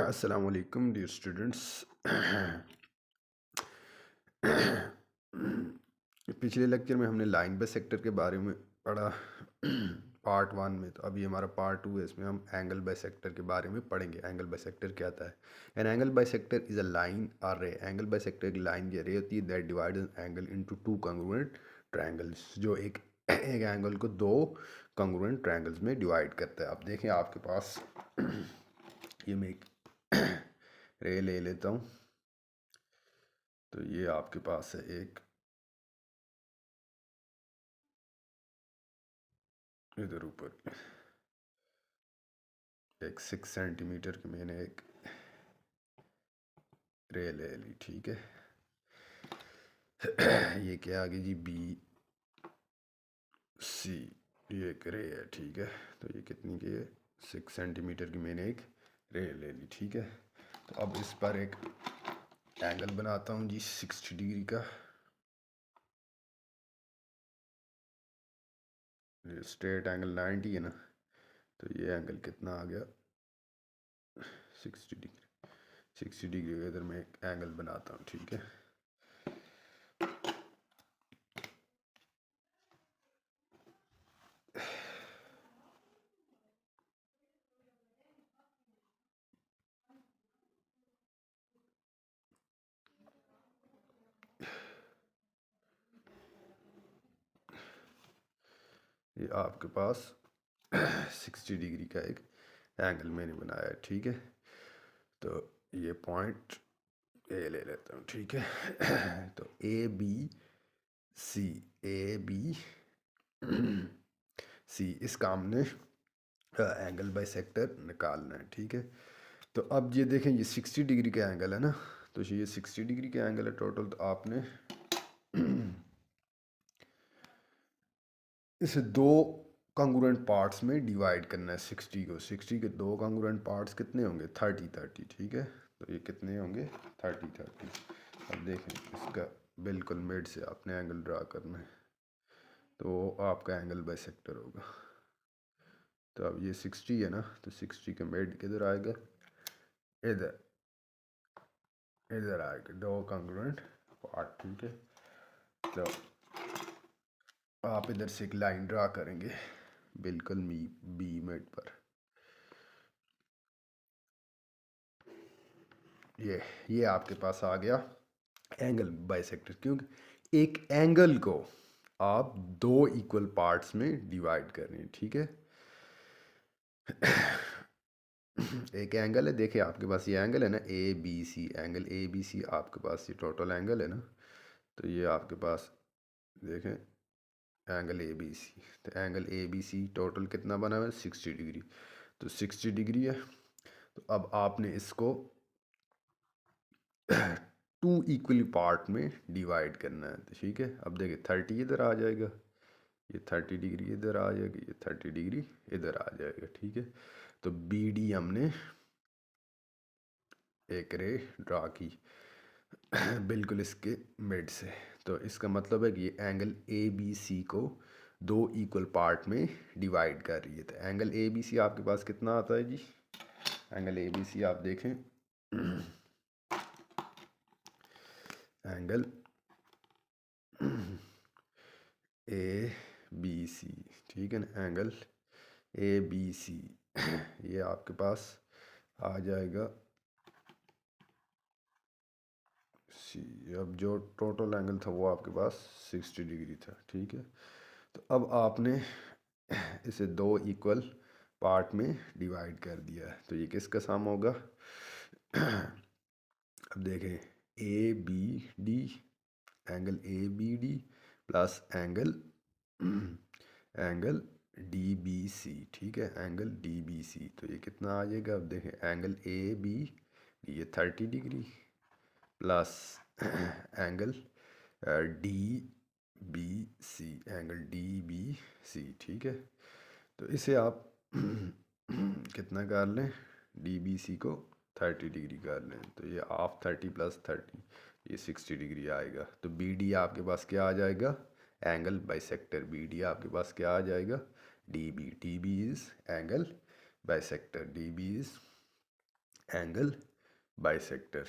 अस्सलाम वालेकुम dear students. पिछले लेक्चर में हमने लाइन बाय सेक्टर के बारे में पढ़ा पार्ट वन में। तो अभी हमारा पार्ट टू है, इसमें हम एंगल बाय सेक्टर के बारे में पढ़ेंगे। एंगल बाय सेक्टर क्या होता है? An angle by sector is a line और रे। एंगल बाय सेक्टर की लाइन ये रे होती है that divide angle into two congruent triangles, जो एक एंगल को दो कॉन्ग्रुएंट ट्रायंगल्स में डिवाइड करता है। अब देखें आपके पास ये मैं एक रे ले लेता हूँ। तो ये आपके पास है एक इधर ऊपर एक 6 सेंटीमीटर की मैंने एक रे ले ली, ठीक है। ये क्या आ गई जी? बी सी, ये एक रे है, ठीक है। तो ये कितनी की है? 6 सेंटीमीटर की मैंने एक रे ले ली, ठीक है। तो अब इस पर एक एंगल बनाता हूँ जी 60 डिग्री का। ये स्ट्रेट एंगल 90 है ना, तो ये एंगल कितना आ गया? 60 डिग्री। 60 डिग्री का इधर मैं एक एंगल बनाता हूँ, ठीक है। ये आपके पास 60 डिग्री का एक एंगल मैंने बनाया है, ठीक है। तो ये पॉइंट ए ले लेता हूँ, ठीक है। तो ए बी सी, ए बी सी, इसका हमने एंगल बाय सेक्टर निकालना है, ठीक है। तो अब ये देखें, ये 60 डिग्री का एंगल है ना, तो ये 60 डिग्री का एंगल है टोटल। तो आपने इसे दो कॉन्ग्रुएंट पार्ट्स में डिवाइड करना है। 60 को, 60 के दो कॉन्ग्रुएंट पार्ट्स कितने होंगे? 30 30, ठीक है। तो ये कितने होंगे? 30 30। अब देखें, इसका बिल्कुल मिड से आपने एंगल ड्रा करना है, तो आपका एंगल बाय सेक्टर होगा। तो अब ये 60 है ना, तो 60 का मिड किधर आएगा? इधर, इधर आएगा दो कॉन्ग्रुएंट पार्ट, ठीक है। तो आप इधर से एक लाइन ड्रा करेंगे बिल्कुल बी मिड पर। ये आपके पास आ गया एंगल बाइसेक्टर, क्योंकि एक एंगल को आप दो इक्वल पार्ट्स में डिवाइड कर रहे हैं, ठीक है। एक एंगल है, देखिए आपके पास ये एंगल है ना, A B C, angle A B C आपके पास ये टोटल एंगल है ना। तो ये आपके पास देखें एंगल ए बी सी, तो angle A B C total कितना बना हुआ है? 60 डिग्री। तो 60 डिग्री है। तो अब आपने इसको टू इक्वली पार्ट में डिवाइड करना है, ठीक है। अब देखिए 30 इधर आ जाएगा, ये 30 डिग्री इधर आ जाएगी, ये 30 डिग्री इधर आ जाएगा, ठीक है। तो बी डी हमने एक रे ड्रा की बिल्कुल इसके मिड से। तो इसका मतलब है कि ये एंगल ए बी सी को दो इक्वल पार्ट में डिवाइड कर रही है। तो एंगल ए बी सी आपके पास कितना आता है जी? एंगल ए बी सी आप देखें, एंगल ए बी सी, ठीक है ना, एंगल ए बी सी ये आपके पास आ जाएगा सी। अब जो टोटल एंगल था वो आपके पास 60 डिग्री था, ठीक है। तो अब आपने इसे दो इक्वल पार्ट में डिवाइड कर दिया है, तो ये किसका सम होगा? अब देखें, A B D, angle A B D plus angle angle D B C, ठीक है, एंगल डी बी सी। तो ये कितना आ जाएगा? अब देखें, एंगल ए बी, ये 30 degree plus angle D B C, angle D B C, ठीक है। तो इसे आप कितना कर लें? डी बी सी को 30 डिग्री कर लें, तो ये हाफ 30 प्लस 30, ये 60 डिग्री आएगा। तो बी डी आपके पास क्या आ जाएगा? Angle bisector. बी डी आपके पास क्या आ जाएगा? D B. D B is angle bisector, D B is angle bisector.